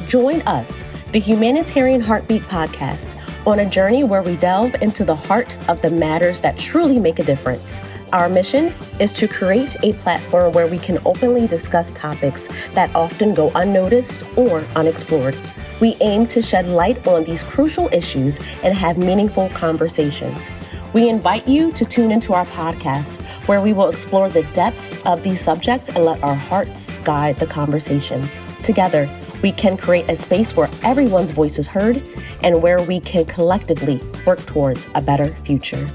Join us, the Humanitarian Heartbeat Podcast, on a journey where we delve into the heart of the matters that truly make a difference. Our mission is to create a platform where we can openly discuss topics that often go unnoticed or unexplored. We aim to shed light on these crucial issues and have meaningful conversations. We invite you to tune into our podcast, where we will explore the depths of these subjects and let our hearts guide the conversation. Together, we can create a space where everyone's voice is heard and where we can collectively work towards a better future.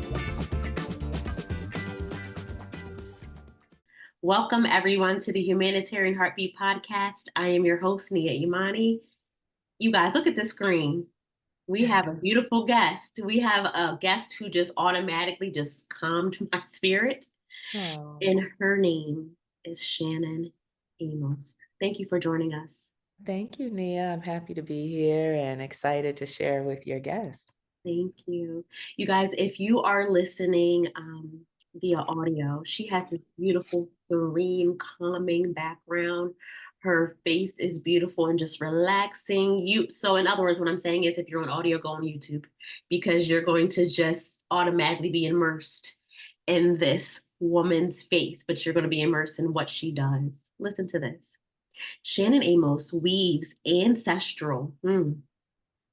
Welcome, everyone, to the Humanitarian Heartbeat Podcast. I am your host, Nia Imani. You guys, look at the screen. We have a beautiful guest. We have a guest who just automatically just calmed my spirit. Oh. And her name is Shannon Amos. Thank you for joining us. Thank you, Nia. I'm happy to be here and excited to share with your guests. Thank you. You guys, if you are listening via audio, she has this beautiful, serene, calming background. Her face is beautiful and just relaxing. So in other words, what I'm saying is if you're on audio, go on YouTube, because you're going to just automatically be immersed in this woman's face, but you're going to be immersed in what she does. Listen to this. Shannon Amos weaves ancestral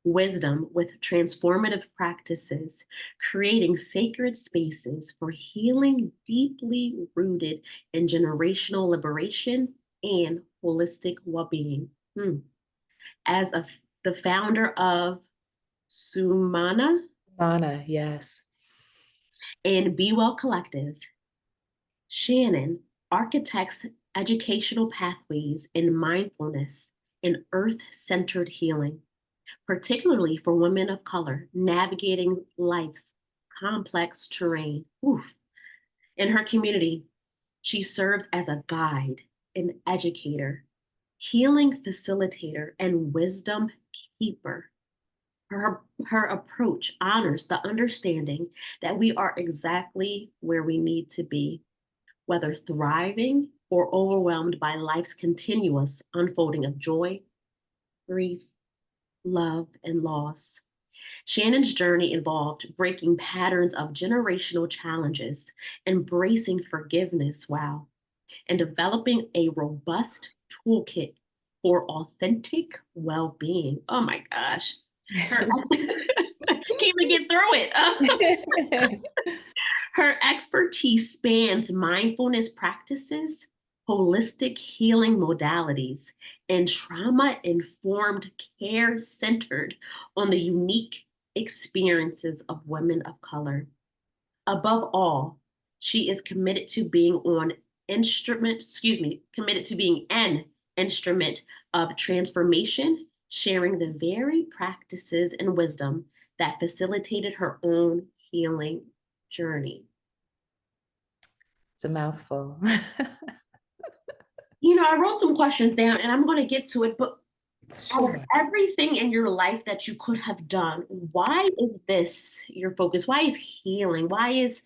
wisdom with transformative practices, creating sacred spaces for healing deeply rooted in generational liberation and holistic well-being. As the founder of Sumanah, yes, and Be Well Collective, Shannon architects educational pathways in mindfulness and earth-centered healing, particularly for women of color navigating life's complex terrain. In her community, she serves as a guide, an educator, healing facilitator, and wisdom keeper. Her approach honors the understanding that we are exactly where we need to be, whether thriving or overwhelmed by life's continuous unfolding of joy, grief, love, and loss. Shannon's journey involved breaking patterns of generational challenges, embracing forgiveness, and developing a robust toolkit for authentic well-being. Oh my gosh. Can't even get through it. Her expertise spans mindfulness practices, holistic healing modalities, and trauma-informed care centered on the unique experiences of women of color. Above all, she is committed to being an instrument of transformation, sharing the very practices and wisdom that facilitated her own healing journey. It's a mouthful. I wrote some questions down and I'm going to get to it, but sure. Out of everything in your life that you could have done, why is this your focus? Why is healing? Why is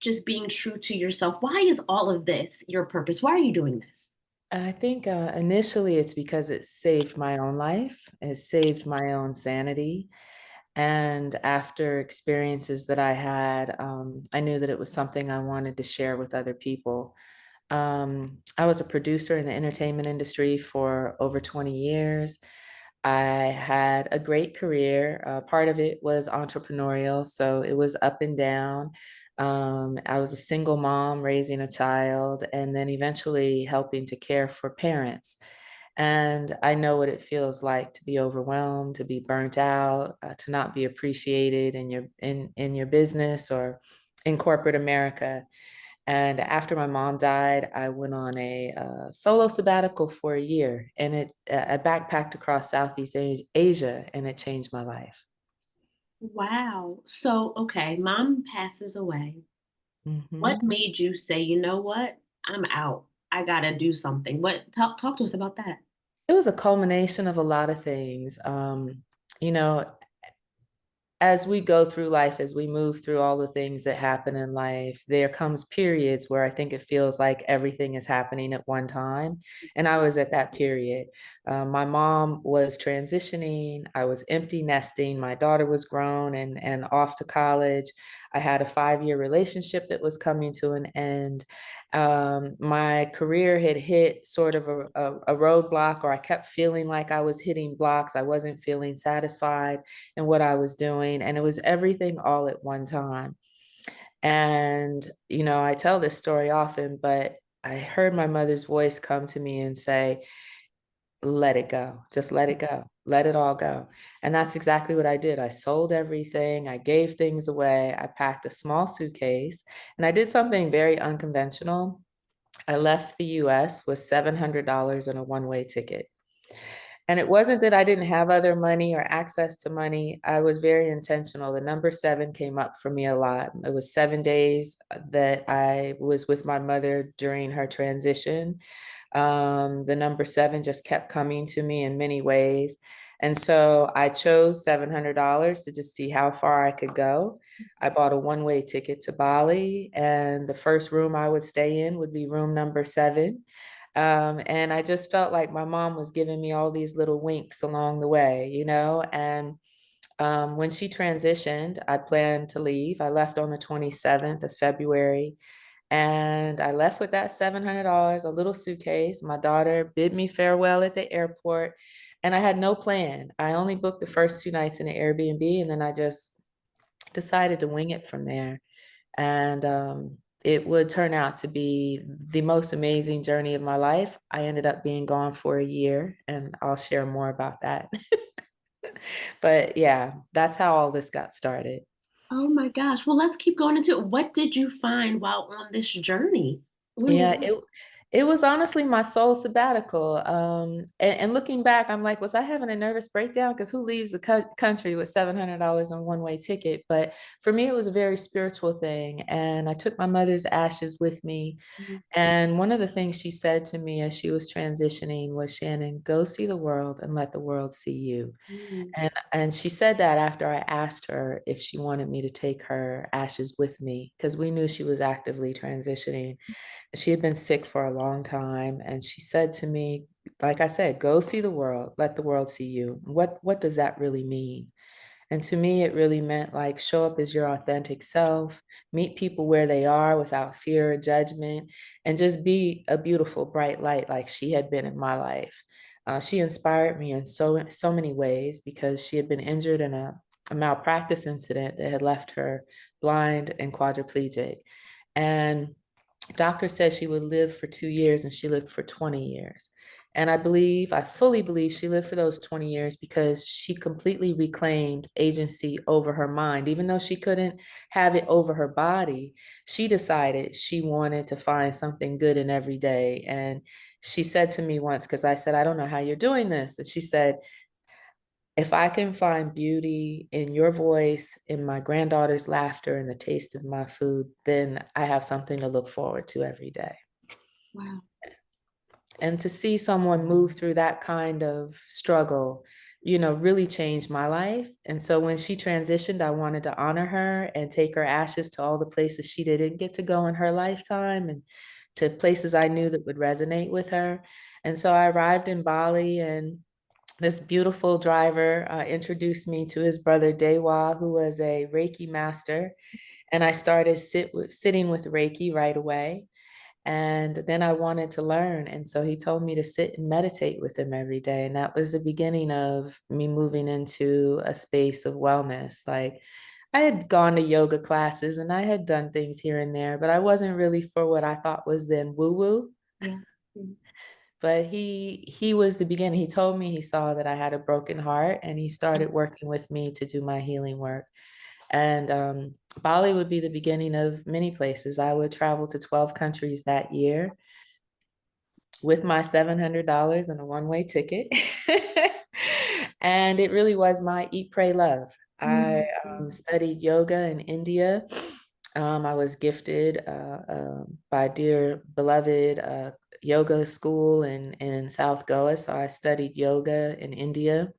just being true to yourself? Why is all of this your purpose? Why are you doing this? I think initially it's because it saved my own life. It saved my own sanity. And after experiences that I had, I knew that it was something I wanted to share with other people. I was a producer in the entertainment industry for over 20 years. I had a great career. Part of it was entrepreneurial, so it was up and down. I was a single mom raising a child and then eventually helping to care for parents. And I know what it feels like to be overwhelmed, to be burnt out, to not be appreciated in your business or in corporate America. And after my mom died, I went on a solo sabbatical for a year, and I backpacked across Southeast Asia, and it changed my life. Wow. So, okay, mom passes away. Mm-hmm. What made you say, you know what? I'm out. I got to do something. Talk to us about that. It was a culmination of a lot of things. as we go through life, as we move through all the things that happen in life, there comes periods where I think it feels like everything is happening at one time. And I was at that period. My mom was transitioning. I was empty nesting. My daughter was grown and off to college. I had a 5-year relationship that was coming to an end. My career had hit sort of a roadblock, or I kept feeling like I was hitting blocks. I wasn't feeling satisfied in what I was doing. And it was everything all at one time. And, I tell this story often, but I heard my mother's voice come to me and say, let it go. Just let it go. Let it all go. And that's exactly what I did. I sold everything. I gave things away. I packed a small suitcase and I did something very unconventional. I left the US with $700 and a one-way ticket. And it wasn't that I didn't have other money or access to money. I was very intentional. The number seven came up for me a lot. It was 7 days that I was with my mother during her transition. The number seven just kept coming to me in many ways. And so I chose $700 to just see how far I could go. I bought a one-way ticket to Bali, and the first room I would stay in would be room number seven. And I just felt like my mom was giving me all these little winks along the way, And when she transitioned, I planned to leave. I left on the 27th of February, and I left with that $700, a little suitcase. My daughter bid me farewell at the airport, and I had no plan. I only booked the first 2 nights in the Airbnb, and then I just decided to wing it from there. And it would turn out to be the most amazing journey of my life. I ended up being gone for a year, and I'll share more about that. But yeah, that's how all this got started. Oh my gosh. Well, let's keep going into it. What did you find while on this journey? What Yeah, was it was honestly my soul sabbatical. And looking back, I'm like, was I having a nervous breakdown? Because who leaves the country with $700 on one-way ticket? But for me, it was a very spiritual thing. And I took my mother's ashes with me. it? And one of the things she said to me as she was transitioning was, Shannon, go see the world and let the world see you. Mm, And she said that after I asked her if she wanted me to take her ashes with me, because we knew she was actively transitioning. She had been sick for a long time, and she said to me, like I said, go see the world, let the world see you. What does that really mean? And to me, it really meant like show up as your authentic self, meet people where they are without fear or judgment, and just be a beautiful, bright light like she had been in my life. She inspired me in so many ways because she had been injured in a malpractice incident that had left her blind and quadriplegic. And doctor said she would live for 2 years, and she lived for 20 years. And I fully believe she lived for those 20 years because she completely reclaimed agency over her mind. Even though she couldn't have it over her body, she decided she wanted to find something good in every day. And she said to me once, because I said, I don't know how you're doing this. And she said, if I can find beauty in your voice, in my granddaughter's laughter, and the taste of my food, then I have something to look forward to every day. wow. And to see someone move through that kind of struggle, really changed my life. And so when she transitioned, I wanted to honor her and take her ashes to all the places she didn't get to go in her lifetime, and to places I knew that would resonate with her. And so I arrived in Bali, and this beautiful driver introduced me to his brother Dewa, who was a Reiki master. And I started sitting with Reiki right away. And then I wanted to learn. And so he told me to sit and meditate with him every day. And that was the beginning of me moving into a space of wellness. Like, I had gone to yoga classes and I had done things here and there, but I wasn't really for what I thought was then woo woo. Yeah. Mm, But he was the beginning. He told me he saw that I had a broken heart, and he started working with me to do my healing work. And Bali would be the beginning of many places. I would travel to 12 countries that year with my $700 and a one-way ticket. And it really was my eat, pray, love. I mm, mm. studied yoga in India. I was gifted by a dear beloved yoga school in South Goa. So I studied yoga in India.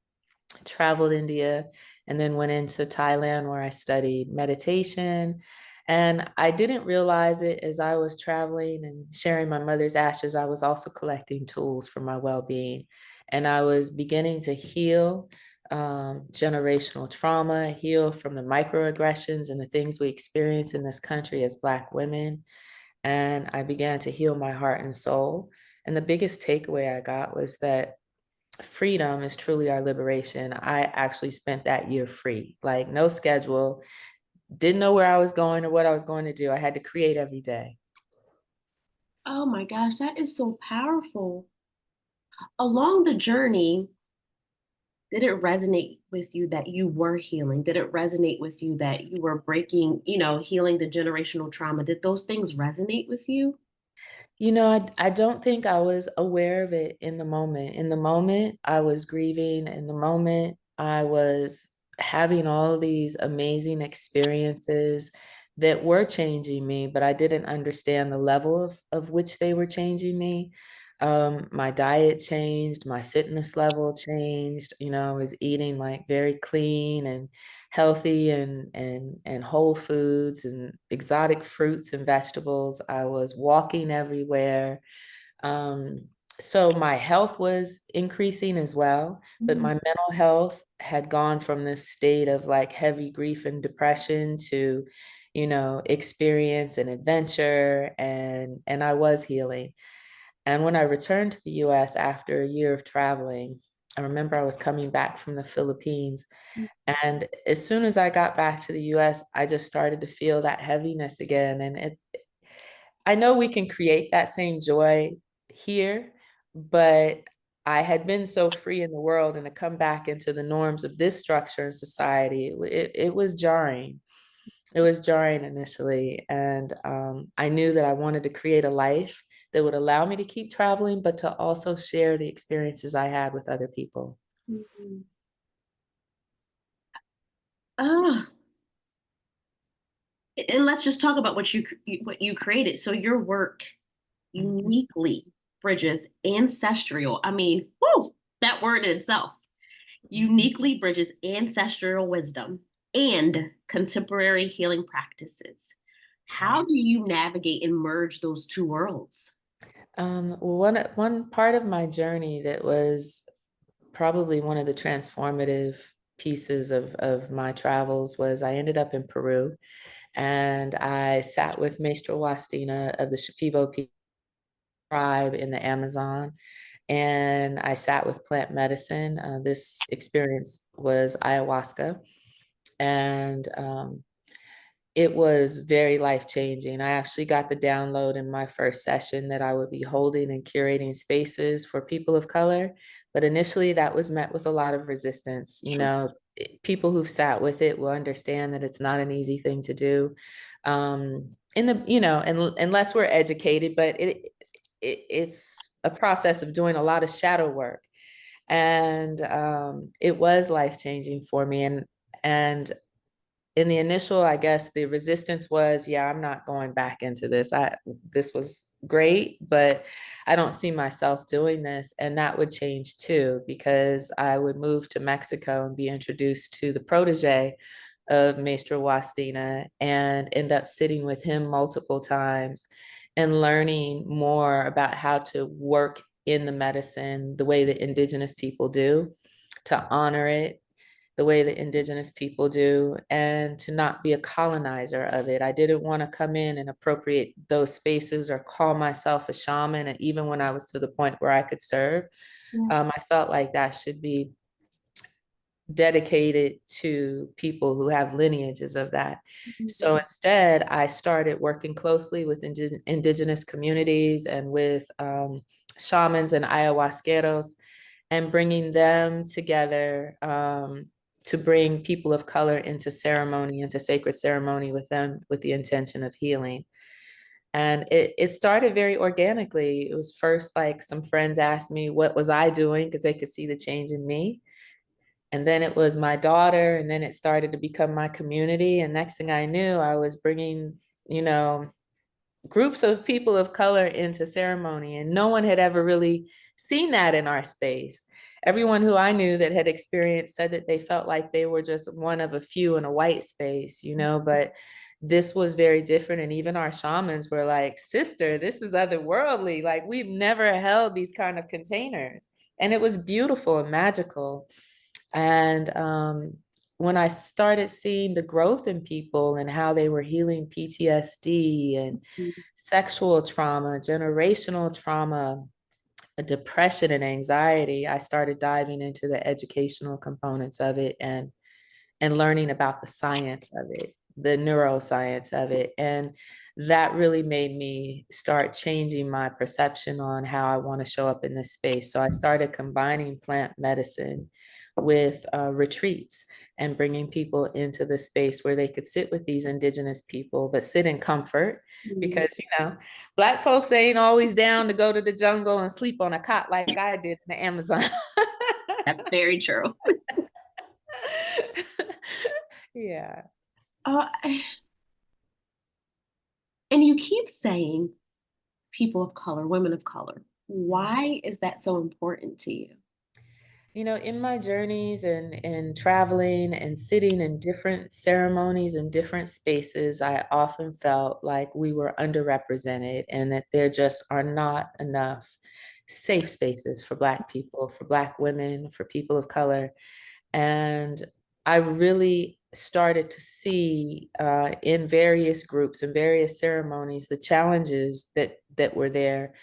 traveled India, and then went into Thailand where I studied meditation. And I didn't realize it as I was traveling and sharing my mother's ashes. I was also collecting tools for my well being. And I was beginning to heal generational trauma, heal from the microaggressions and the things we experience in this country as Black women. And I began to heal my heart and soul. And the biggest takeaway I got was that freedom is truly our liberation. I actually spent that year free, like no schedule, didn't know where I was going or what I was going to do. I had to create every day. Oh my gosh, that is so powerful. Along the journey, did it resonate with you that you were healing? Did it resonate with you that you were breaking, healing the generational trauma? Did those things resonate with you? I don't think I was aware of it in the moment. In the moment, I was grieving. In the moment, I was having all of these amazing experiences that were changing me, but I didn't understand the level of which they were changing me. My diet changed, my fitness level changed. I was eating like very clean and healthy and whole foods and exotic fruits and vegetables. I was walking everywhere. Um, so my health was increasing as well, but Mhm. my mental health had gone from this state of like heavy grief and depression to, experience and adventure, and I was healing. And when I returned to the US after a year of traveling, I remember I was coming back from the Philippines, and as soon as I got back to the US, I just started to feel that heaviness again. And I know we can create that same joy here, but I had been so free in the world, and to come back into the norms of this structure in society, it was jarring. It was jarring initially. And I knew that I wanted to create a life that would allow me to keep traveling, but to also share the experiences I had with other people. Mhm. Ah, and let's just talk about what you created. So your work Mhm. uniquely bridges ancestral. I mean, whoo, that word in itself uniquely bridges ancestral wisdom and contemporary healing practices. Yeah. How do you navigate and merge those two worlds? Well, one part of my journey that was probably one of the transformative pieces of my travels was I ended up in Peru, and I sat with Maestra Wastina of the Shipibo tribe in the Amazon, and I sat with plant medicine. This experience was ayahuasca, and it was very life changing. I actually got the download in my first session that I would be holding and curating spaces for people of color. But initially, that was met with a lot of resistance. People who've sat with it will understand that it's not an easy thing to do. Unless we're educated, but it's a process of doing a lot of shadow work. And it was life changing for me. And in the initial, I guess the resistance was, yeah, I'm not going back into this. This was great, but I don't see myself doing this. And that would change too, because I would move to Mexico and be introduced to the protege of Maestro Wastina and end up sitting with him multiple times and learning more about how to work in the medicine the way that Indigenous people do, to honor it the way that Indigenous people do, and to not be a colonizer of it. I didn't want to come in and appropriate those spaces or call myself a shaman. And even when I was to the point where I could serve, Yeah. I felt like that should be dedicated to people who have lineages of that. So instead, I started working closely with Indigenous communities and with shamans and ayahuasqueros, and bringing them together to bring people of color into ceremony, into sacred ceremony with them, with the intention of healing. And it started very organically. It was first like some friends asked me what was I doing because they could see the change in me. And then it was my daughter, and then it started to become my community. And next thing I knew, I was bringing, you know, groups of people of color into ceremony, and no one had ever really seen that in our space. Everyone who I knew that had experienced said that they felt like they were just one of a few in a white space, you know, but this was very different. And even our shamans were like, sister, this is otherworldly. Like, we've never held these kind of containers. And it was beautiful and magical. And when I started seeing the growth in people and how they were healing PTSD and sexual trauma, generational trauma, depression and anxiety, I started diving into the educational components of it and learning about the science of it, the neuroscience of it. And that really made me start changing my perception on how I want to show up in this space. So I started combining plant medicine with retreats and bringing people into the space where they could sit with these indigenous people, but sit in comfort because, you know, Black folks ain't always down to go to the jungle and sleep on a cot like I did in the Amazon. That's very true. Yeah. Uh, and you keep saying people of color, women of color. Why is that so important to you? You know, in my journeys and traveling and sitting in different ceremonies and different spaces, I often felt like we were underrepresented and that there just are not enough safe spaces for Black people, for Black women, for people of color. And I really started to see in various groups and various ceremonies the challenges that were there.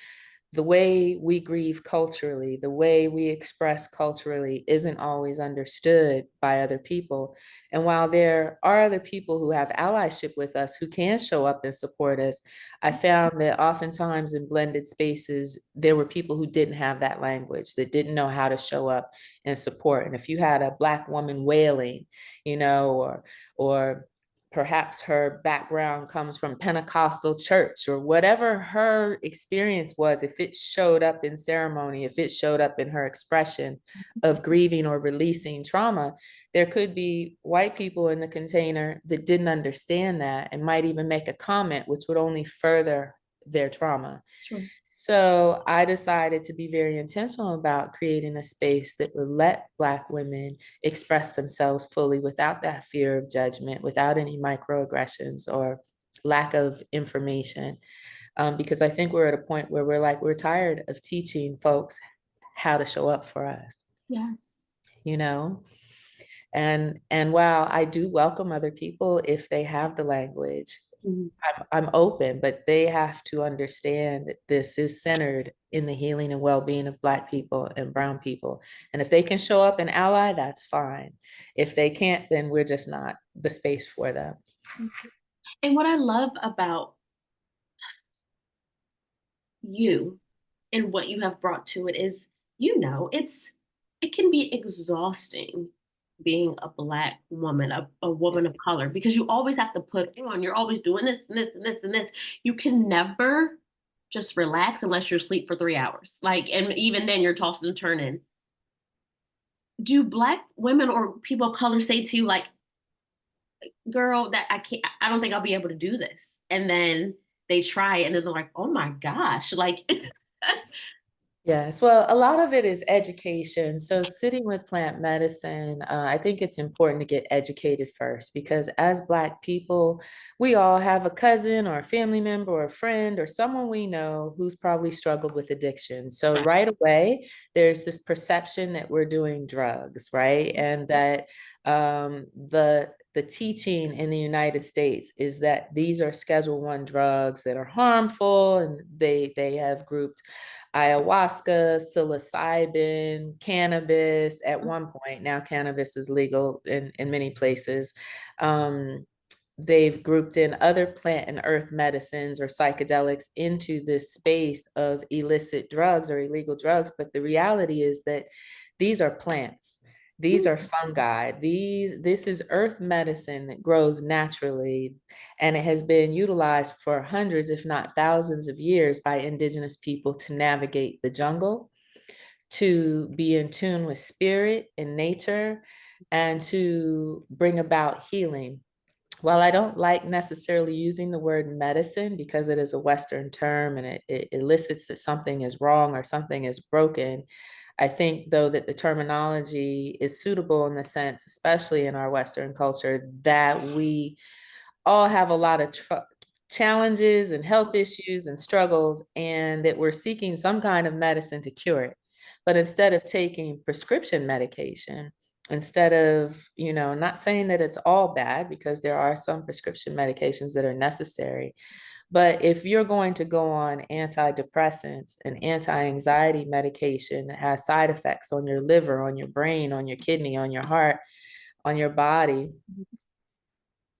The way we grieve culturally, the way we express culturally isn't always understood by other people. And while there are other people who have allyship with us who can show up and support us, I found that oftentimes in blended spaces, there were people who didn't have that language, that didn't know how to show up and support. And if you had a Black woman wailing, you know, or perhaps her background comes from Pentecostal church or whatever her experience was, if it showed up in ceremony, if it showed up in her expression of grieving or releasing trauma, there could be white people in the container that didn't understand that and might even make a comment, which would only further their trauma. Sure. So I decided to be very intentional about creating a space that would let Black women express themselves fully without that fear of judgment, without any microaggressions or lack of information. Because I think we're at a point where we're tired of teaching folks how to show up for us, Yes. you know? And while I do welcome other people if they have the language, Mhm. I'm open, but they have to understand that this is centered in the healing and well-being of Black people and brown people. And if they can show up and ally, that's fine. If they can't, then we're just not the space for them. And what I love about you and what you have brought to it is, it can be exhausting being a Black woman, a woman of color, because you always have to put on, you're always doing this and this and this and this. You can never just relax unless you're asleep for 3 hours. Like, and even then you're tossing and turning. Do Black women or people of color say to you, like, girl, that I can't, I don't think I'll be able to do this. And then they try and then they're like, oh my gosh, like, Yes, well, a lot of it is education. So, sitting with plant medicine, I think it's important to get educated first because as Black people, we all have a cousin or a family member or a friend or someone we know who's probably struggled with addiction. So, right away, there's this perception that we're doing drugs, right? And that the teaching in the United States is that these are Schedule I drugs that are harmful, and they have grouped ayahuasca, psilocybin, cannabis at one point. Now cannabis is legal in many places. They've grouped in other plant and earth medicines or psychedelics into this space of illicit drugs or illegal drugs. But the reality is that these are plants. These are fungi. This is earth medicine that grows naturally, and it has been utilized for hundreds, if not thousands of years by indigenous people to navigate the jungle, to be in tune with spirit and nature, and to bring about healing. while I don't like necessarily using the word medicine because it is a Western term and it elicits that something is wrong or something is broken, I think, though, that the terminology is suitable in the sense, especially in our Western culture, that we all have a lot of challenges and health issues and struggles, and that we're seeking some kind of medicine to cure it. But instead of taking prescription medication, instead of, not saying that it's all bad because there are some prescription medications that are necessary, but if you're going to go on antidepressants and anti-anxiety medication that has side effects on your liver, on your brain, on your kidney, on your heart, on your body,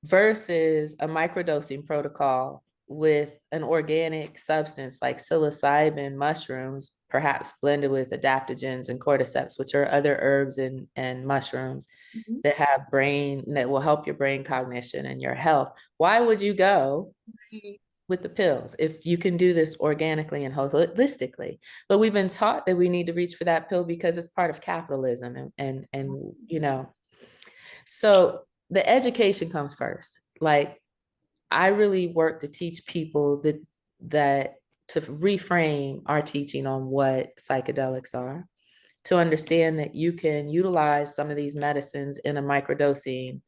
versus a microdosing protocol with an organic substance like psilocybin mushrooms, perhaps blended with adaptogens and cordyceps, which are other herbs and mushrooms Mhm. that have brain, that will help your brain cognition and your health. Why would you go with the pills if you can do this organically and holistically? But we've been taught that we need to reach for that pill because it's part of capitalism and so the education comes first. Like, I really work to teach people that to reframe our teaching on what psychedelics are, to understand that you can utilize some of these medicines in a microdosing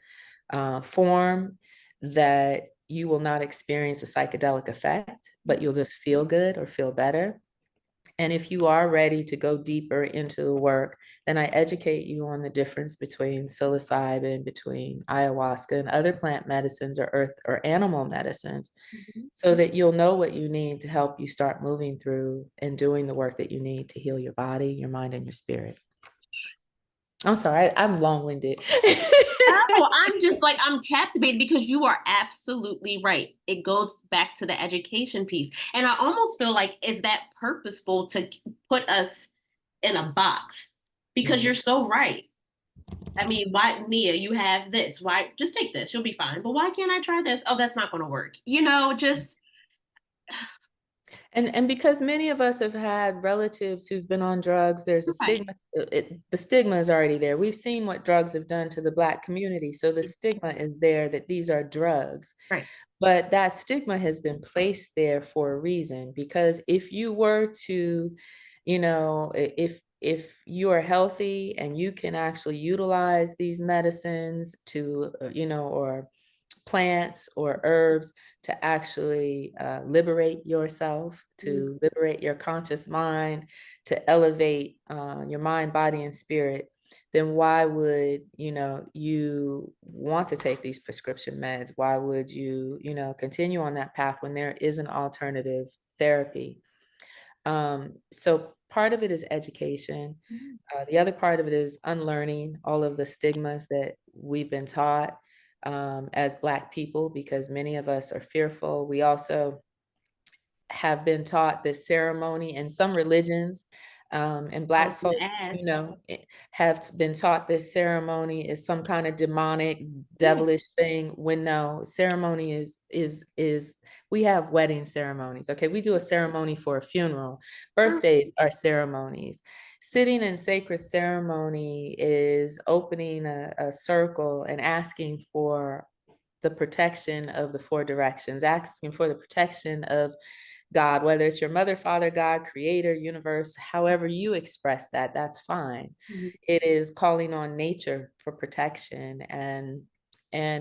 form, that you will not experience a psychedelic effect, but you'll just feel good or feel better. And if you are ready to go deeper into the work, then I educate you on the difference between psilocybin, between ayahuasca and other plant medicines or earth or animal medicines, Mhm. so that you'll know what you need to help you start moving through and doing the work that you need to heal your body, your mind, and your spirit. I'm sorry, I'm long-winded. Oh, I'm just like, I'm captivated because you are absolutely right. It goes back to the education piece. And I almost feel like, is that purposeful to put us in a box? Because Mm. you're so right. I mean, why, Nia, you have this. Why, just take this, you'll be fine. But why can't I try this? Oh, that's not going to work. Just, And because many of us have had relatives who've been on drugs, there's a right, stigma. The stigma is already there. We've seen what drugs have done to the Black community, so the stigma is there that these are drugs. right. But that stigma has been placed there for a reason, because if you were to, if you are healthy and you can actually utilize these medicines to, or plants or herbs to actually liberate yourself, Mhm. to liberate your conscious mind, to elevate your mind, body, and spirit, then why would you want to take these prescription meds? Why would you continue on that path when there is an alternative therapy? So part of it is education. The other part of it is unlearning all of the stigmas that we've been taught as Black people, because many of us are fearful. We also have been taught this ceremony in some religions, and I Black was going to folks, ask. have been taught this ceremony is some kind of demonic, Yeah. devilish thing. When no, ceremony is we have wedding ceremonies. Okay, we do a ceremony for a funeral. Birthdays are ceremonies. Sitting in sacred ceremony is opening a circle and asking for the protection of the four directions, asking for the protection of God, whether it's your mother, father, God, creator, universe, however you express that, that's fine. Mhm. It is calling on nature for protection and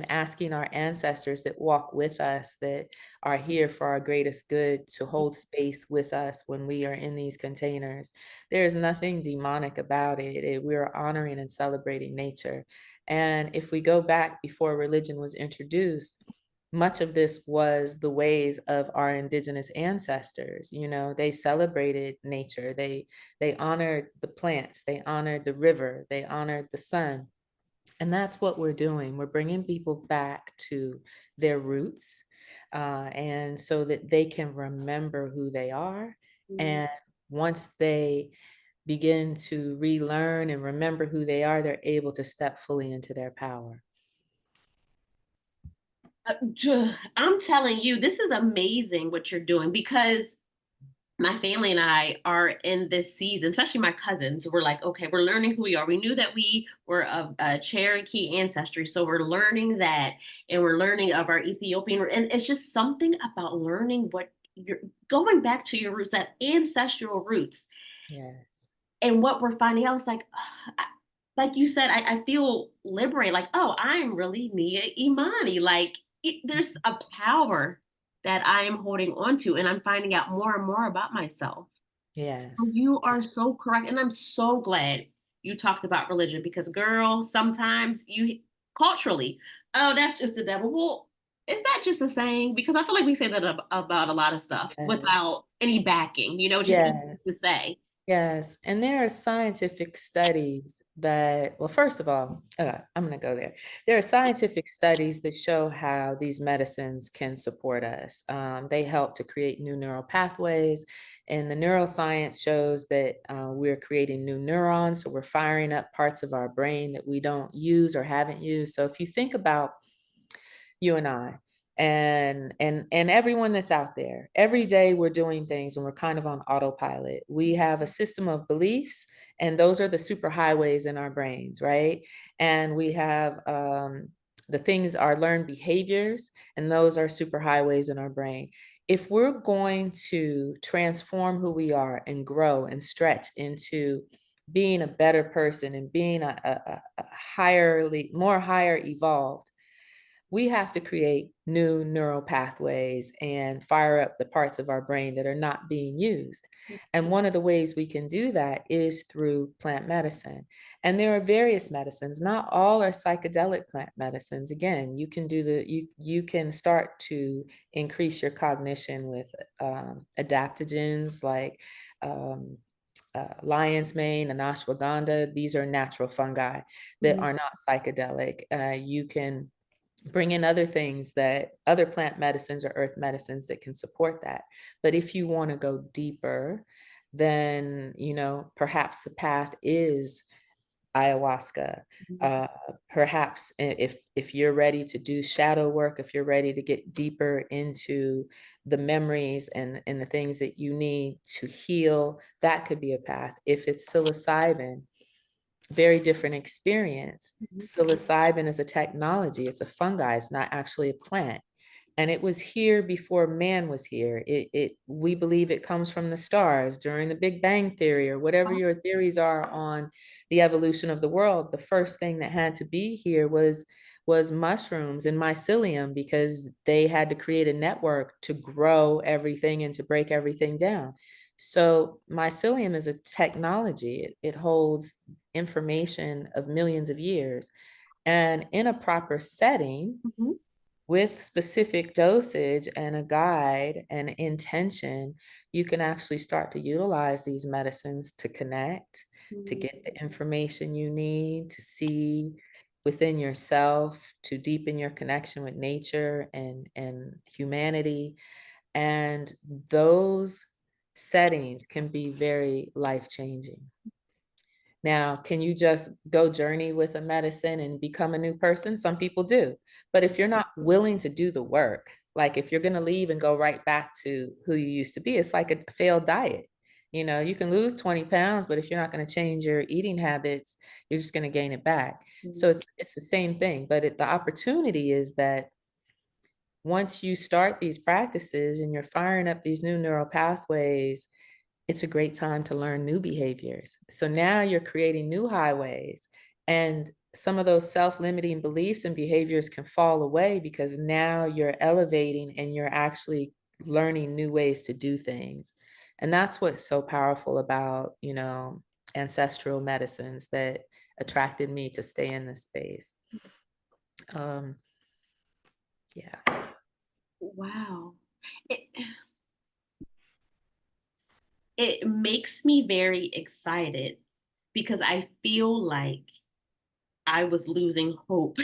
asking our ancestors that walk with us, that are here for our greatest good, to hold space with us when we are in these containers. There is nothing demonic about it. We are honoring and celebrating nature. And if we go back before religion was introduced, much of this was the ways of our indigenous ancestors. They celebrated nature. They honored the plants, they honored the river, they honored the sun. And that's what we're doing. We're bringing people back to their roots, and so that they can remember who they are. Mhm. And once they begin to relearn and remember who they are, they're able to step fully into their power. I'm telling you, this is amazing what you're doing because my family and I are in this season, especially my cousins. We're like, okay, we're learning who we are. We knew that we were of Cherokee ancestry, so we're learning that, and we're learning of our Ethiopian. And it's just something about learning what you're going back to your roots, that ancestral roots, Yes. and what we're finding out is like, like you said, I feel liberated. Like, oh, I'm really Nia Imani. Like, there's Mhm. a power that I am holding on to, and I'm finding out more and more about myself. Yes. You Yeah. are so correct, and I'm so glad you talked about religion because, girl, sometimes you culturally, oh, that's just the devil. Well, is that just a saying? Because I feel like we say that about a lot of stuff Yes. without any backing, just easy to Yes. say. Yes, and there are scientific studies that, well, first of all, I'm going to go there. There are scientific studies that show how these medicines can support us. They help to create new neural pathways, and the neuroscience shows that we're creating new neurons, so we're firing up parts of our brain that we don't use or haven't used. So if you think about you and I and everyone that's out there. Every day we're doing things and we're kind of on autopilot. We have a system of beliefs, and those are the super highways in our brains, right? And we have the things, our learned behaviors, and those are super highways in our brain. If we're going to transform who we are and grow and stretch into being a better person and being a more higher evolved, we have to create new neural pathways and fire up the parts of our brain that are not being used. And one of the ways we can do that is through plant medicine. And there are various medicines. Not all are psychedelic plant medicines. Again, you can start to increase your cognition with adaptogens like lion's mane and ashwagandha. These are natural fungi that Mhm, are not psychedelic. You can bring in other things, that other plant medicines or earth medicines that can support that. But if you want to go deeper, then perhaps the path is ayahuasca. mhm, uh, Perhaps if you're ready to do shadow work, if you're ready to get deeper into the memories and the things that you need to heal, that could be a path. If it's psilocybin, very different experience. mhm, Psilocybin is a technology. It's a fungi. It's not actually a plant. And it was here before man was here. We believe it comes from the stars during the Big Bang theory, or whatever your theories are on the evolution of the world. The first thing that had to be here was mushrooms and mycelium, because they had to create a network to grow everything and to break everything down. So mycelium is a technology. It holds information of millions of years. And in a proper setting, mhm, with specific dosage and a guide and intention, you can actually start to utilize these medicines to connect, to mhm, get the information you need, to see within yourself, to deepen your connection with nature and humanity. And those settings can be very life-changing. Now, can you just go journey with a medicine and become a new person? Some people do. But if you're not willing to do the work, like if you're going to leave and go right back to who you used to be, it's like a failed diet. You can lose 20 pounds, but if you're not going to change your eating habits, you're just going to gain it back. So mhm, it's the same thing, but the opportunity is that once you start these practices and you're firing up these new neural pathways, it's a great time to learn new behaviors. So now you're creating new highways, and some of those self-limiting beliefs and behaviors can fall away because now you're elevating and you're actually learning new ways to do things. And that's what's so powerful about, ancestral medicines that attracted me to stay in this space. Um, yeah. wow. It it makes me very excited because I feel like I was losing hope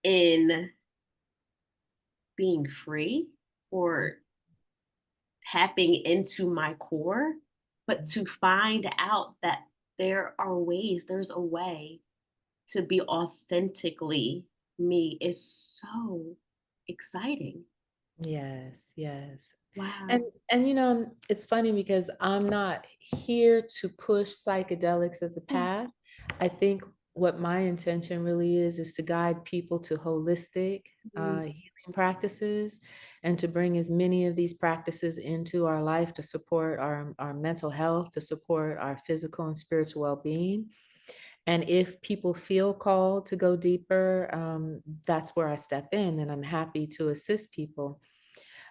in being free or tapping into my core, but to find out that there's a way to be authentically me is so exciting. Yes, yes. Wow. And it's funny because I'm not here to push psychedelics as a Mm, path. I think what my intention really is to guide people to holistic mhm, healing practices and to bring as many of these practices into our life to support our mental health, to support our physical and spiritual well-being. And if people feel called to go deeper, that's where I step in, and I'm happy to assist people.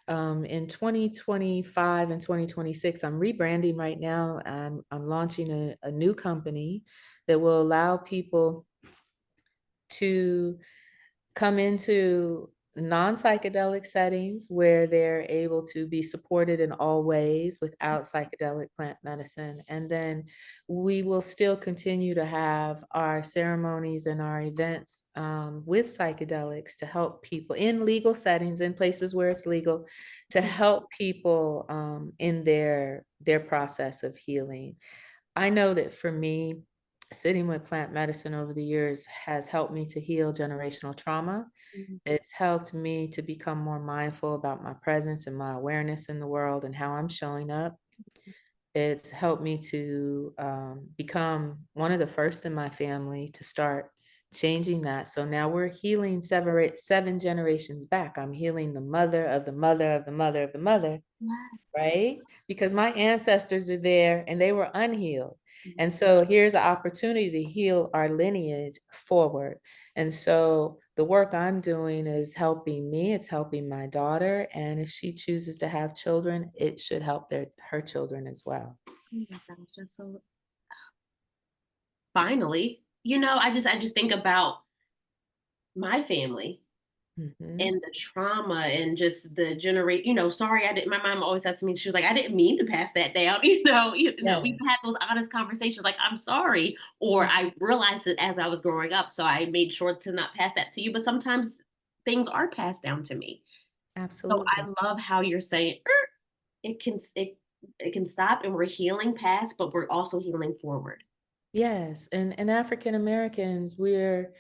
In 2025 and 2026, I'm rebranding right now. I'm launching a new company that will allow people to come into non-psychedelic settings where they're able to be supported in all ways without psychedelic plant medicine. And then we will still continue to have our ceremonies and our events with psychedelics to help people in legal settings, in places where it's legal, to mm, help people in their process of healing. I know that for me, sitting with plant medicine over the years has helped me to heal generational trauma. mhm, It's helped me to become more mindful about my presence and my awareness in the world and how I'm showing up. It's helped me to become one of the first in my family to start changing that. So now we're healing seven generations back. I'm healing the mother of the mother of the mother of the mother, yeah, right? Because my ancestors are there and they were unhealed. mhm, And so here's an opportunity to heal our lineage forward. And so the work I'm doing is helping me, it's helping my daughter. And if she chooses to have children, it should help her children as well. oh my gosh, that's so finally, I just think about my family Mhm. and the trauma and just the generate, sorry, I didn't, my mom always says to me, she was like, I didn't mean to pass that down. We've Yes. had those honest conversations, like, I'm sorry. Or Mm, I realized it as I was growing up. So I made sure to not pass that to you. But sometimes things are passed down to me. So absolutely. I love how you're saying it can stop and we're healing past, but we're also healing forward. Yes, and African Americans, we're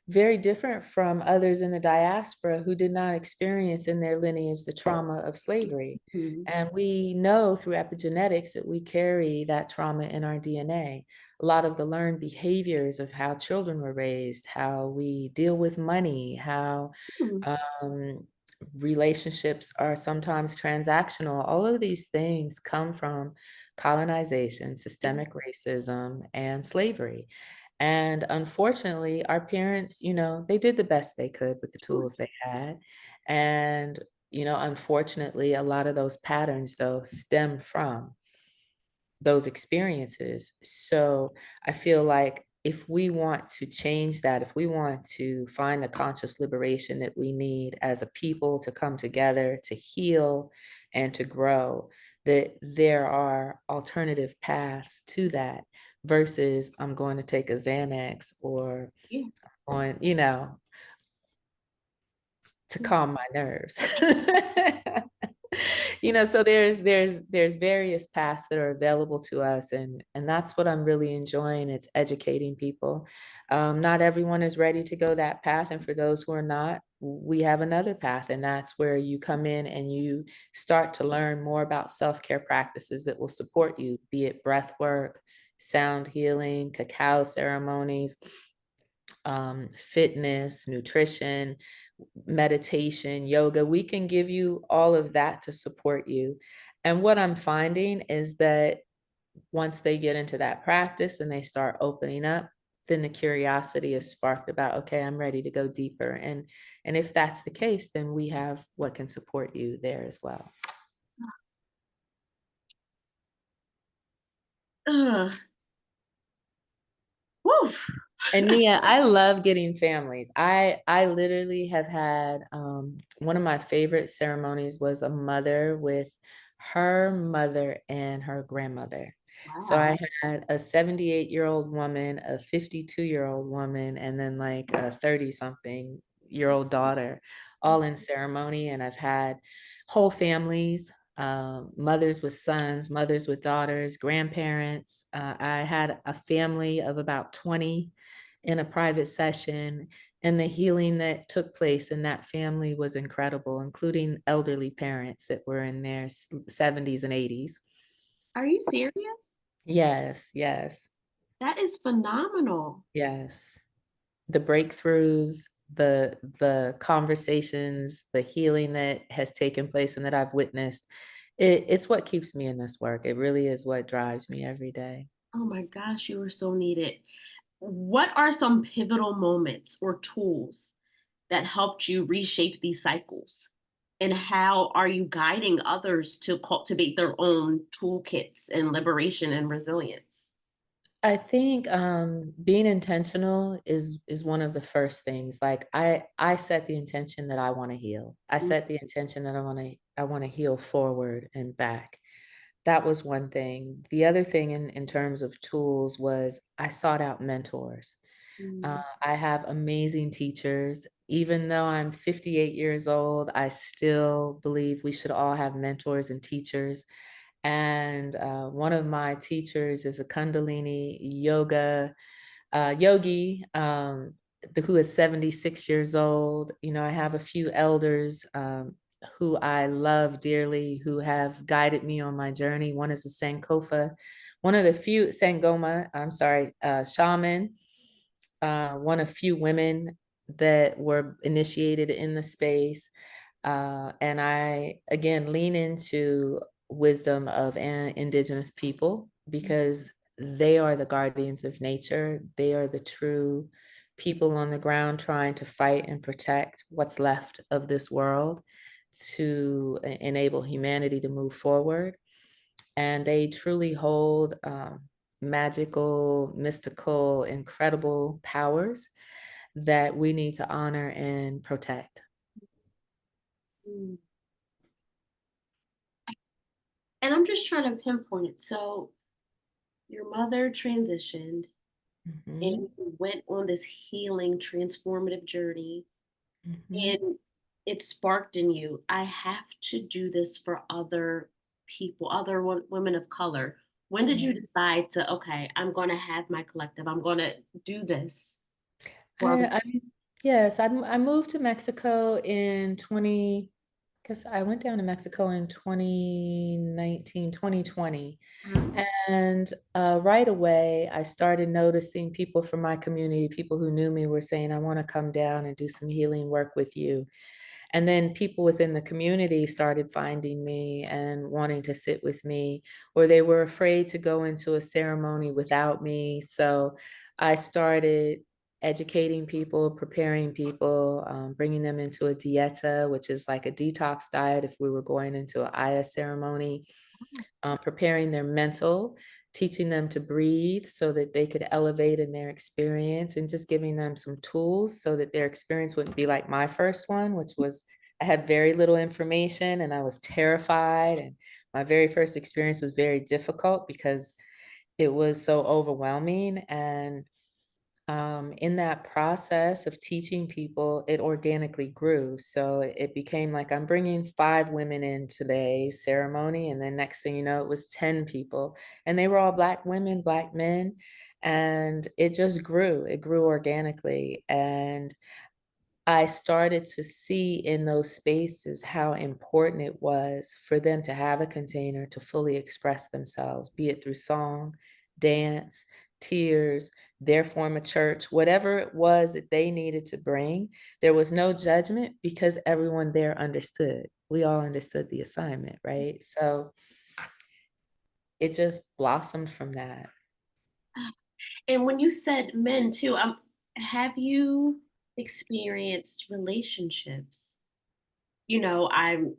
very different from others in the diaspora who did not experience in their lineage the trauma of slavery. Mhm. And we know through epigenetics that we carry that trauma in our DNA. A lot of the learned behaviors of how children were raised, how we deal with money, how Mhm. um, relationships are sometimes transactional. All of these things come from colonization, Yeah. systemic racism, and slavery. And unfortunately, our parents, they did the best they could with the Sure. tools they had. And, unfortunately, a lot of those patterns, though, stem from those experiences. So I feel like if we want to change that, if we want to find the conscious liberation that we need as a people to come together, to heal and to grow, that there are alternative paths to that versus I'm going to take a Xanax or Yeah. on, to Yeah. calm my nerves. So there's various paths that are available to us, and that's what I'm really enjoying. It's educating people. Not everyone is ready to go that path, and for those who are not, we have another path, and that's where you come in and you start to learn more about self-care practices that will support you, be it breath work, sound healing, cacao ceremonies, fitness, nutrition, meditation, yoga. We can give you all of that to support you. And what I'm finding is that once they get into that practice and they start opening up, then the curiosity is sparked about, okay, I'm ready to go deeper. And if that's the case, then we have what can support you there as well. Ugh. Woo. And Nia, I love getting families. I literally have had one of my favorite ceremonies was a mother with her mother and her grandmother. So I Wow. had a 78-year-old woman, a 52-year-old woman, and then like a 30-something-year-old daughter, all in ceremony. And I've had whole families, mothers with sons, mothers with daughters, grandparents. I had a family of about 20 in a private session, and the healing that took place in that family was incredible, including elderly parents that were in their 70s and 80s. Are you serious? Yes, yes, That is phenomenal. yes. The breakthroughs, the conversations, the healing that has taken place and that I've witnessed, it's what keeps me in this work. It really is what drives me every day. Oh my gosh, you are so needed. What are some pivotal moments or tools that helped you reshape these cycles? And how are you guiding others to cultivate their own toolkits and liberation and resilience? I think being intentional is one of the first things. Like I set the intention that I want to heal. I set the intention that I want to heal forward and back. That was one thing. The other thing in terms of tools was I sought out mentors. Mm, I have amazing teachers. Even though I'm 58 years old, I still believe we should all have mentors and teachers. And one of my teachers is a Kundalini yogi who is 76 years old. You know, I have a few elders who I love dearly who have guided me on my journey. One is a Sankofa, one of the few Sangoma, I'm sorry, shaman, one of few women that were initiated in the space. And I, again, lean into wisdom of Indigenous people because they are the guardians of nature. They are the true people on the ground trying to fight and protect what's left of this world to enable humanity to move forward. And they truly hold magical, mystical, incredible powers that we need to honor and protect. mm. And I'm just trying to pinpoint. So your mother transitioned and Mhm, you went on this healing, transformative journey, mhm. and it sparked in you, I have to do this for other people, other women of color. When did Yeah. you decide to, okay, I'm going to have my collective, I'm going to do this for other I yes, I moved to Mexico in 20, because I went down to Mexico in 2019, 2020. people? And right away, I started noticing people from my community, people who knew me were saying, I want to come down and do some healing work with you. And then people within the community started finding me and wanting to sit with me, or they were afraid to go into a ceremony without me. So I started educating people, preparing people, bringing them into a dieta, which is like a detox diet if we were going into an Aya ceremony, preparing their mental, teaching them to breathe so that they could elevate in their experience, and just giving them some tools so that their experience wouldn't be like my first one, which was I had very little information and I was terrified. And my very first experience was very difficult because it was so overwhelming. And in that process of teaching people, it organically grew. So it became like I'm bringing 5 women in today's ceremony. And then next thing you know, it was 10 people. And they were all Black women, Black men. And it just grew. It grew organically. And I started to see in those spaces how important it was for them to have a container to fully express themselves, be it through song, dance, tears, their form of church, whatever it was that they needed to bring. There was no judgment because everyone there understood. We all understood the assignment, right? So it just blossomed from that. And when you said men too, have you experienced relationships? You know, I'm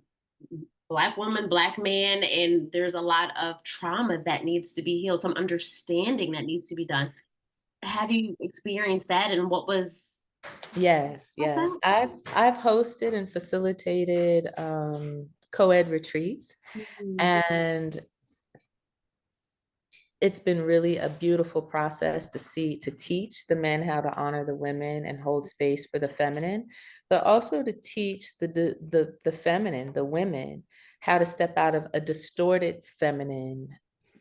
Black woman, Black man, and there's a lot of trauma that needs to be healed, some understanding that needs to be done. Have you experienced that, and what was Yes, that yes. about? I've hosted and facilitated co-ed retreats, Mhm. and it's been really a beautiful process to teach the men how to honor the women and hold space for the feminine, but also to teach the feminine, the women, how to step out of a distorted feminine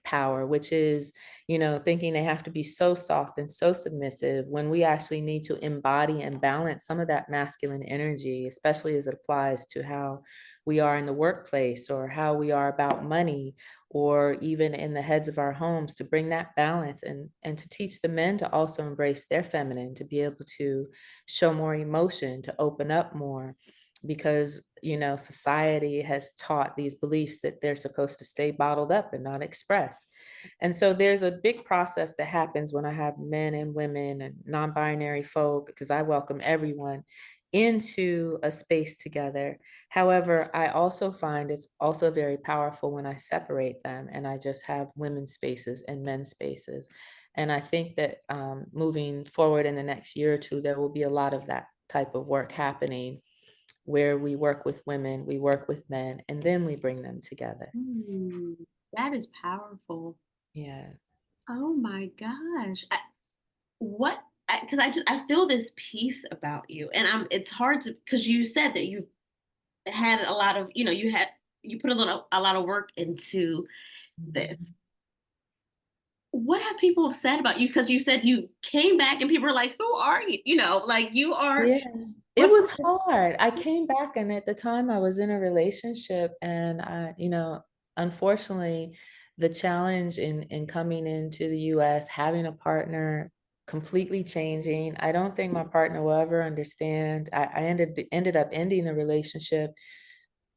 power, which is, you know, thinking they have to be so soft and so submissive when we actually need to embody and balance some of that masculine energy, especially as it applies to how we are in the workplace or how we are about money or even in the heads of our homes, to bring that balance and to teach the men to also embrace their feminine, to be able to show more emotion, to open up more, because you know society has taught these beliefs that they're supposed to stay bottled up and not express. And so there's a big process that happens when I have men and women and non-binary folk, because I welcome everyone into a space together. However, I also find it's also very powerful when I separate them and I just have women's spaces and men's spaces. And I think that moving forward in the next year or two, there will be a lot of that type of work happening where we work with women, we work with men, and then we bring them together. Mm, that is powerful. Yes. Oh my gosh. What? Because I feel this peace about you, and it's hard to, because you said that you had a lot of, you put a lot of work into Mhm. this. What have people said about you? Because you said you came back and people are like, "Who are you?" Like you are. Yeah. It What? was hard. I came back and at the time I was in a relationship and I, you know, unfortunately the challenge in coming into the US, having a partner completely changing. I don't think my partner will ever understand. I ended up ending the relationship,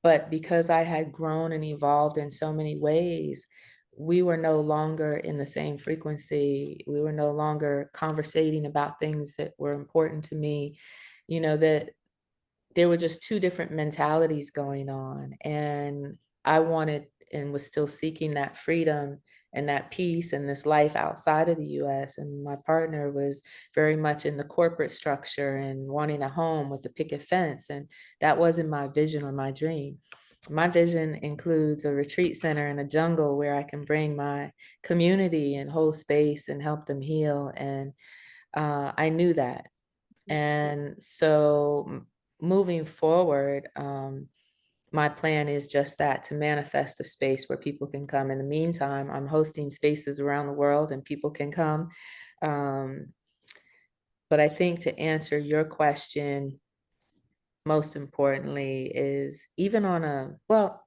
but because I had grown and evolved in so many ways, we were no longer in the same frequency. We were no longer conversating about things that were important to me. You know, that there were just two different mentalities going on. And I wanted and was still seeking that freedom and that peace and this life outside of the US. And my partner was very much in the corporate structure and wanting a home with a picket fence. And that wasn't my vision or my dream. My vision includes a retreat center in a jungle where I can bring my community and hold space and help them heal. And I knew that. And so moving forward, my plan is just that, to manifest a space where people can come. In the meantime, I'm hosting spaces around the world and people can come. Um, but I think to answer your question, most importantly is even on a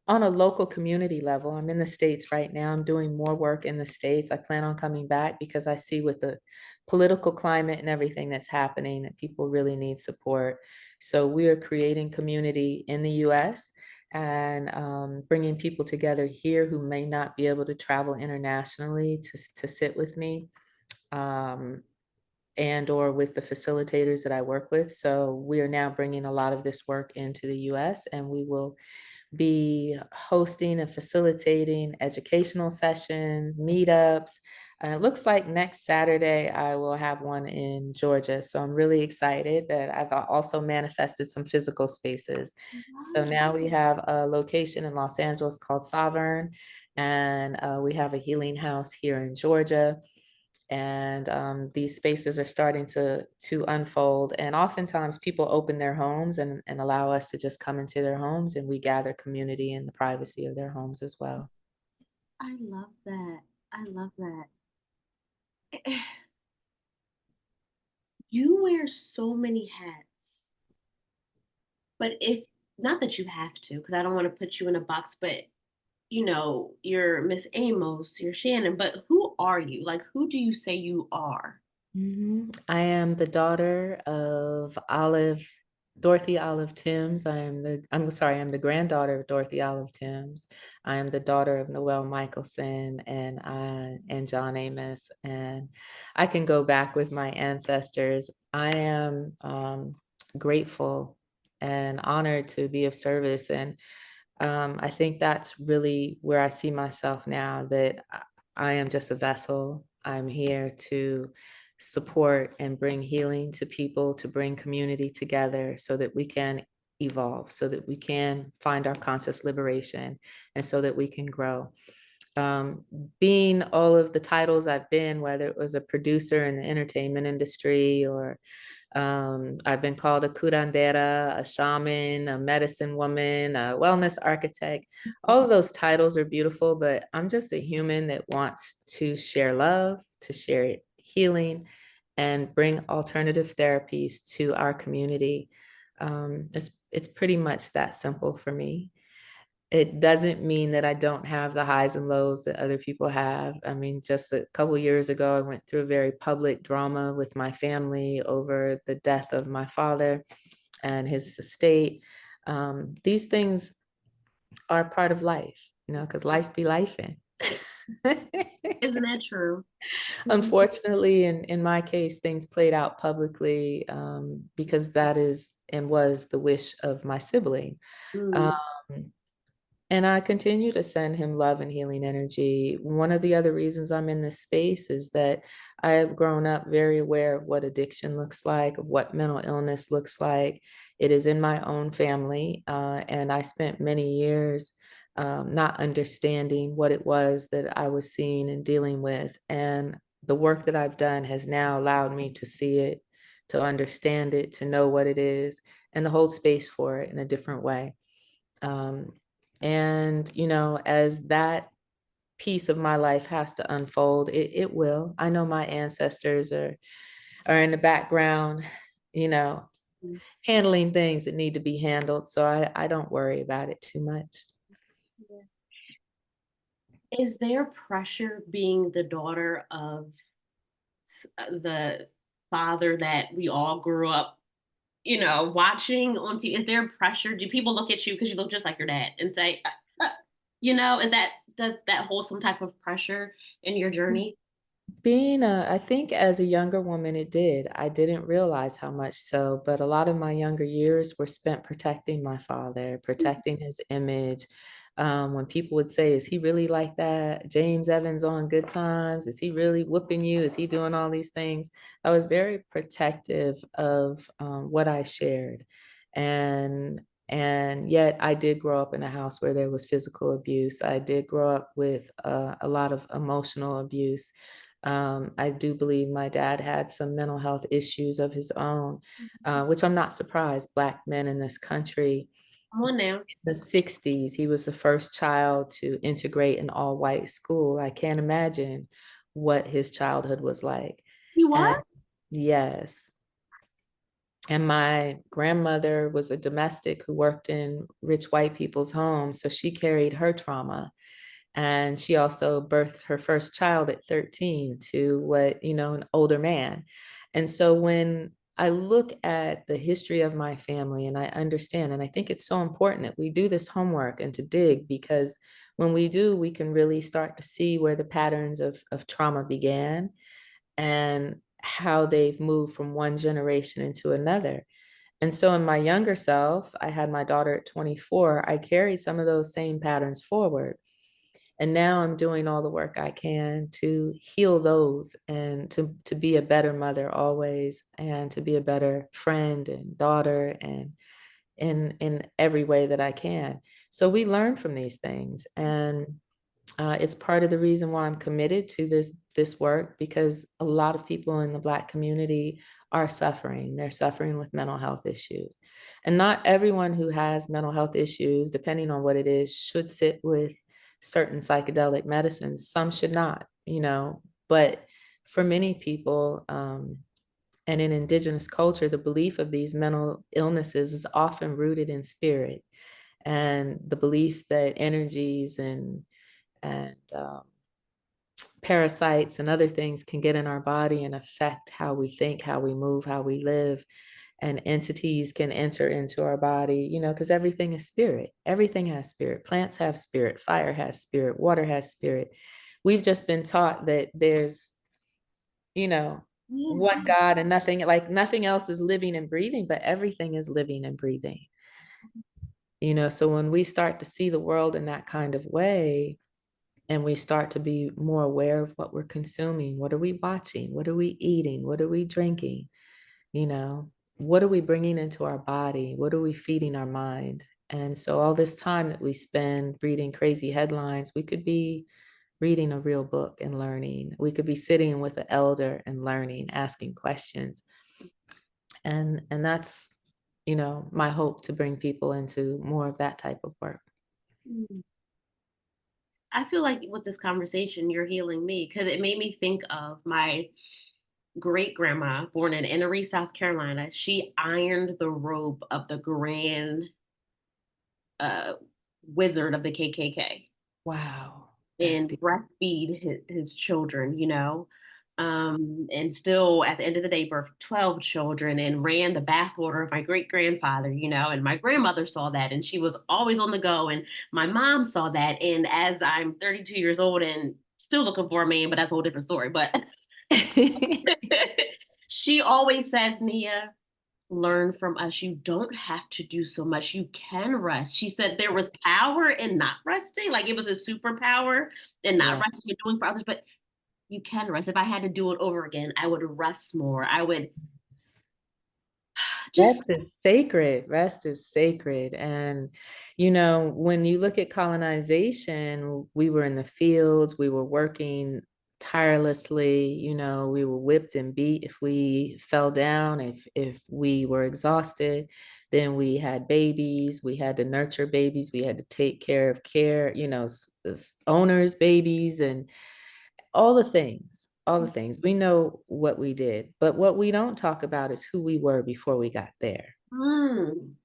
on a local community level. I'm in the States right now. I'm doing more work in the States. I plan on coming back because I see with the political climate and everything that's happening that people really need support. So we are creating community in the US and bringing people together here who may not be able to travel internationally to sit with me. Um, and or with the facilitators that I work with. So we are now bringing a lot of this work into the US, and we will be hosting and facilitating educational sessions, meetups. It looks like next Saturday I will have one in Georgia. So I'm really excited that I've also manifested some physical spaces. So Wow. now we have a location in Los Angeles called Sovereign, and we have a healing house here in Georgia. And these spaces are starting to unfold, and oftentimes people open their homes and allow us to just come into their homes, and we gather community in the privacy of their homes as well. I love that. I love that. You wear so many hats, but if not that you have to, because I don't want to put you in a box, but you're Miss Amos, you're Shannon, but who are you? Like, who do you say you are? I am the daughter of Dorothy Olive Timms. I'm sorry, I'm the granddaughter of Dorothy Olive Timms. I am the daughter of Noel Michelson and John Amos. And I can go back with my ancestors. I am grateful and honored to be of service. And I think that's really where I see myself now, that I am just a vessel. I'm here to support and bring healing to people, to bring community together so that we can evolve, so that we can find our conscious liberation, and so that we can grow. um, being all of the titles I've been, whether it was a producer in the entertainment industry or I've been called a curandera, a shaman, a medicine woman, a wellness architect. All of those titles are beautiful, but I'm just a human that wants to share love, to share healing, and bring alternative therapies to our community. It's pretty much that simple for me. It doesn't mean that I don't have the highs and lows that other people have. I mean, just a couple years ago, I went through a very public drama with my family over the death of my father and his estate. These things are part of life, you know, because life be lifing. Isn't that true? Mhm. Unfortunately, in my case, things played out publicly because that is and was the wish of my sibling. Um, Mm, And I continue to send him love and healing energy. One of the other reasons I'm in this space is that I have grown up very aware of what addiction looks like, of what mental illness looks like. It is in my own family. And I spent many years not understanding what it was that I was seeing and dealing with. And the work that I've done has now allowed me to see it, to understand it, to know what it is, and to hold space for it in a different way. Um, and, you know, as that piece of my life has to unfold, it will. I know my ancestors are in the background, you know, mm, handling things that need to be handled. So I don't worry about it too much. yeah. Is there pressure being the daughter of the father that we all grew up, watching on TV? Is there pressure? Do people look at you because you look just like your dad and say, is that does that hold some type of pressure in your journey? I think as a younger woman, it did. I didn't realize how much so, but a lot of my younger years were spent protecting my father, protecting his image. When people would say, "Is he really like that? James Evans on Good Times? Is he really whooping you? Is he doing all these things?" I was very protective of what I shared, and and yet I did grow up in a house where there was physical abuse. I did grow up with a lot of emotional abuse. I do believe my dad had some mental health issues of his own, which I'm not surprised. Black men in this country, Come on now. in the 60s, he was the first child to integrate an all white school. I can't imagine what his childhood was like. You And what? yes, and my grandmother was a domestic who worked in rich white people's homes. So she carried her trauma. And she also birthed her first child at 13 to what, you know, an older man. And so when I look at the history of my family and I understand, and I think it's so important that we do this homework and to dig, because when we do, we can really start to see where the patterns of trauma began and how they've moved from one generation into another. And so in my younger self, I had my daughter at 24, I carried some of those same patterns forward. And now I'm doing all the work I can to heal those and to be a better mother always and to be a better friend and daughter and in every way that I can. So we learn from these things, and it's part of the reason why I'm committed to this work, because a lot of people in the Black community are suffering. They're suffering with mental health issues. And not everyone who has mental health issues, depending on what it is, should sit with certain psychedelic medicines. Some should not, you know, but for many people, and in Indigenous culture, the belief of these mental illnesses is often rooted in spirit, and the belief that energies and parasites and other things can get in our body and affect how we think, how we move, how we live. And entities can enter into our body, you know, because everything is spirit. Everything has spirit. Plants have spirit. Fire has spirit. Water has spirit. We've just been taught that there's, you know, Yeah. one God and nothing else is living and breathing, but everything is living and breathing. You know, so when we start to see the world in that kind of way, and we start to be more aware of what we're consuming. What are we watching? What are we eating? What are we drinking? You know, what are we bringing into our body? What are we feeding our mind? And so all this time that we spend reading crazy headlines, we could be reading a real book and learning. We could be sitting with an elder and learning, asking questions. And that's, my hope to bring people into more of that type of work. Mm. I feel like with this conversation, you're healing me because it made me think of my great grandma, born in Innery, South Carolina. She ironed the robe of the grand uh, wizard of the KKK Wow. That's and deep. breastfeed his children, and still at the end of the day birthed 12 children and ran the bath order of my great grandfather, and my grandmother saw that and she was always on the go, and my mom saw that, and as I'm 32 years old and still looking for a man, but that's a whole different story, but she always says, Nia, learn from us. You don't have to do so much. You can rest. She said there was power in not resting, like it was a superpower in not Yeah. resting and doing for others, but you can rest. If I had to do it over again, I would rest more. I would just. Rest is sacred. Rest is sacred. And, when you look at colonization, we were in the fields, we were working tirelessly, we were whipped and beat if we fell down, if we were exhausted, then we had babies, we had to nurture babies, we had to take care, owners, babies, and all the things. We know what we did, but what we don't talk about is who we were before we got there. Mm.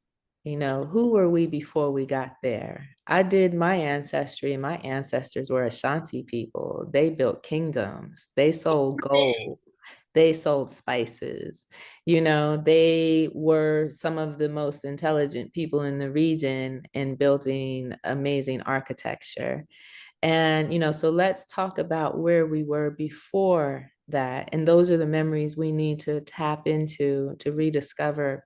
Who were we before we got there? I did my ancestry, and my ancestors were Ashanti people. They built kingdoms, they sold gold, they sold spices. They were some of the most intelligent people in the region in building amazing architecture. And, so let's talk about where we were before that. And those are the memories we need to tap into to rediscover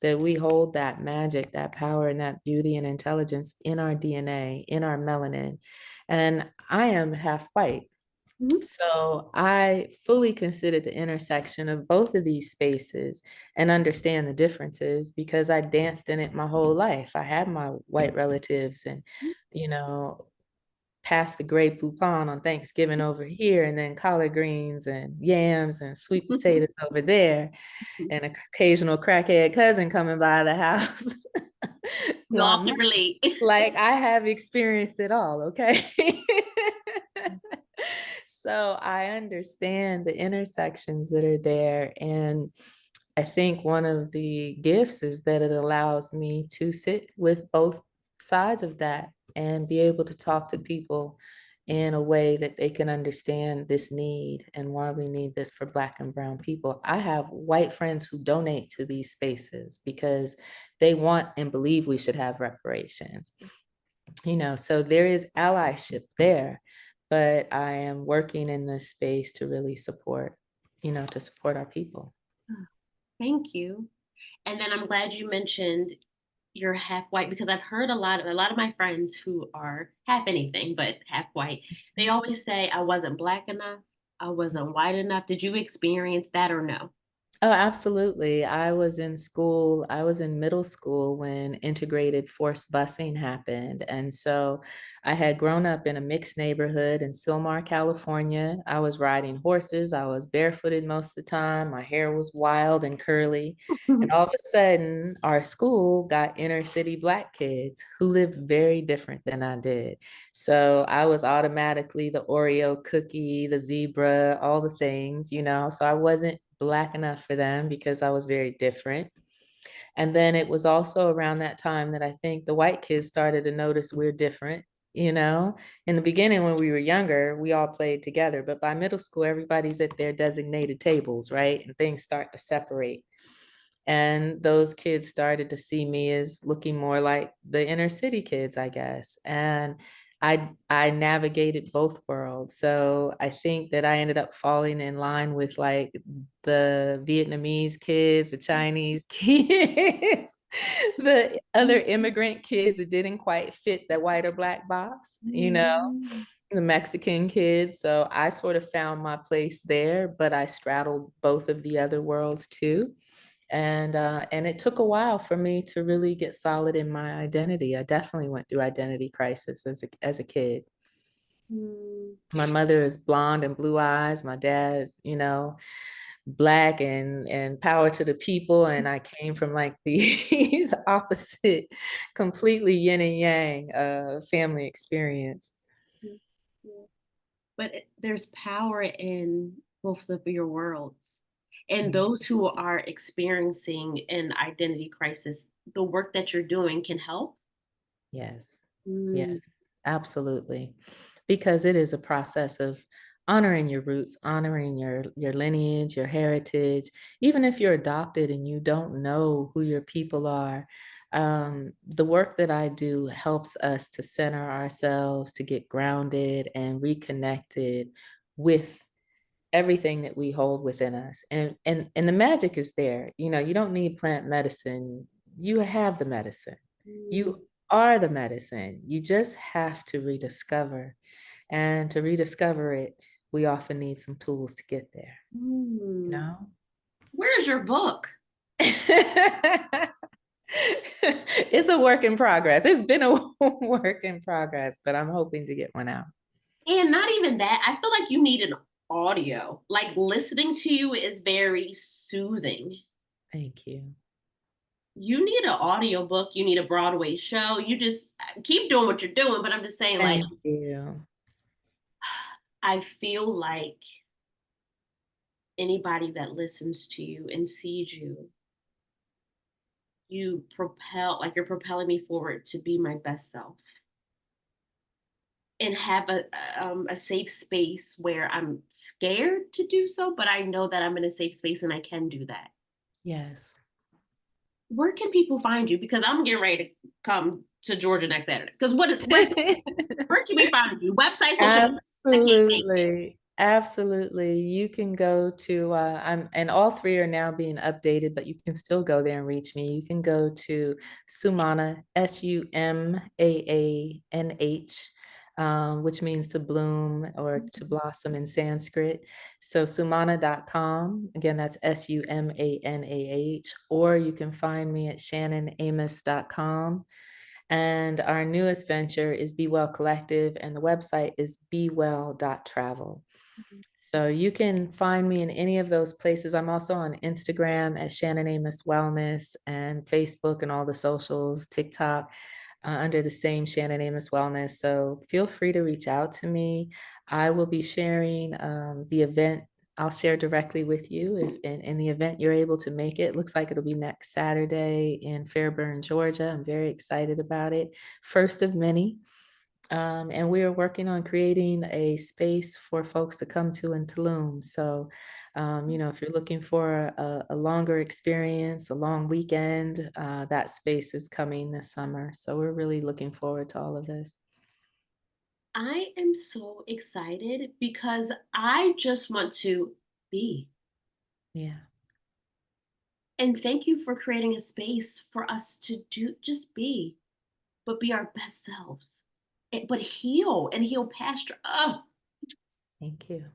that we hold that magic, that power, and that beauty and intelligence in our DNA, in our melanin. And I am half white. Mhm. So I fully consider the intersection of both of these spaces and understand the differences because I danced in it my whole life. I had my white relatives and, you know, pass the Grey Poupon on Thanksgiving over here, and then collard greens and yams and sweet potatoes over there, and an occasional crackhead cousin coming by the house. We My all mom, can relate. like I have experienced it all, okay? So I understand the intersections that are there. And I think one of the gifts is that it allows me to sit with both sides of that and be able to talk to people in a way that they can understand this need and why we need this for Black and Brown people. I have white friends who donate to these spaces because they want and believe we should have reparations. So there is allyship there, but I am working in this space to really support our people. Thank you. And then I'm glad you mentioned you're half white because I've heard a lot of my friends who are half anything but half white. They always say I wasn't black enough, I wasn't white enough. Did you experience that or no? Oh, absolutely. I was in school, I was in middle school when integrated forced busing happened. And so I had grown up in a mixed neighborhood in Sylmar, California. I was riding horses, I was barefooted most of the time, my hair was wild and curly. And all of a sudden, our school got inner city Black kids who lived very different than I did. So I was automatically the Oreo cookie, the zebra, all the things. So I wasn't Black enough for them because I was very different. And then it was also around that time that I think the white kids started to notice we're different. In the beginning, when we were younger, we all played together, but by middle school, everybody's at their designated tables, right? And things start to separate. And those kids started to see me as looking more like the inner city kids, I guess. And I navigated both worlds. So I think that I ended up falling in line with like the Vietnamese kids, the Chinese kids, the other immigrant kids that didn't quite fit the white or Black box, Mm. the Mexican kids. So I sort of found my place there, but I straddled both of the other worlds too. And it took a while for me to really get solid in my identity. I definitely went through identity crisis as a kid. Mm. My mother is blonde and blue eyes. My dad's, black and power to the people. And I came from like these opposite, completely yin and yang family experience. Yeah. But there's power in both of your worlds. And Mm. those who are experiencing an identity crisis, the work that you're doing can help. Yes. Yes, Mm. absolutely. Because it is a process of honoring your roots, honoring your lineage, your heritage. Even if you're adopted and you don't know who your people are, the work that I do helps us to center ourselves, to get grounded and reconnected with everything that we hold within us. And the magic is there. You don't need plant medicine. You have the medicine. Mm. You are the medicine. You just have to rediscover. And to rediscover it, we often need some tools to get there, you Mm. know? Where's your book? It's a work in progress. It's been a work in progress, but I'm hoping to get one out. And not even that, I feel like you need an audio. Like listening to you is very soothing. Thank you. You need an audio book, you need a Broadway show. You just keep doing what you're doing, but I'm just saying, like, Thank you. I feel like anybody that listens to you and sees you, you propel, like you're propelling me forward to be my best self and have a safe space where I'm scared to do so, but I know that I'm in a safe space and I can do that. Yes. Where can people find you? Because I'm getting ready to come to Georgia next Saturday. Because where can we find you? Website, social media. I can't make it. Absolutely. Absolutely. You can go to and all three are now being updated, but you can still go there and reach me. You can go to Sumanah, Sumaanh, which means to bloom or to blossom in Sanskrit. So Sumanah.com. Again, that's Sumanah, or you can find me at ShannonAmos.com. And our newest venture is Be Well Collective, and the website is bewell.travel. So you can find me in any of those places. I'm also on Instagram at Shannon Amos Wellness and Facebook and all the socials, TikTok, under the same Shannon Amos Wellness. So feel free to reach out to me. I will be sharing the event. I'll share directly with you if in the event you're able to make it. It looks like it'll be next Saturday in Fairburn, Georgia. I'm very excited about it. First of many. And we are working on creating a space for folks to come to in Tulum. So, if you're looking for a longer experience, a long weekend, that space is coming this summer. So we're really looking forward to all of this. I am so excited because I just want to be. Yeah. And thank you for creating a space for us to do just be, but be our best selves. But heal and heal past. Oh, Thank you.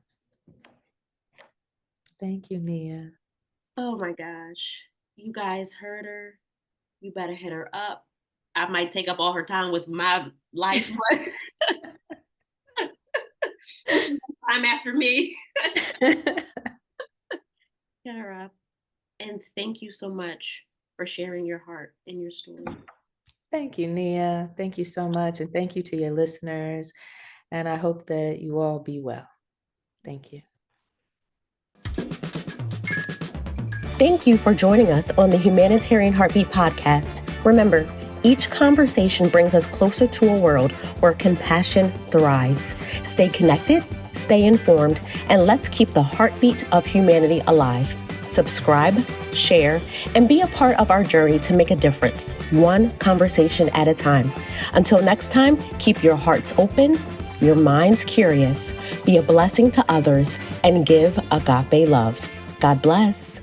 Thank you, Nia. oh my gosh. You guys heard her. You better hit her up. I might take up all her time with my life, but time after me. Hit her up. And thank you so much for sharing your heart and your story. Thank you, Nia. Thank you so much. And thank you to your listeners. And I hope that you all be well. Thank you. Thank you for joining us on the Humanitarian Heartbeat podcast. Remember, each conversation brings us closer to a world where compassion thrives. Stay connected, stay informed, and let's keep the heartbeat of humanity alive. Subscribe, share, and be a part of our journey to make a difference, one conversation at a time. Until next time, keep your hearts open, your minds curious, be a blessing to others, and give agape love. God bless.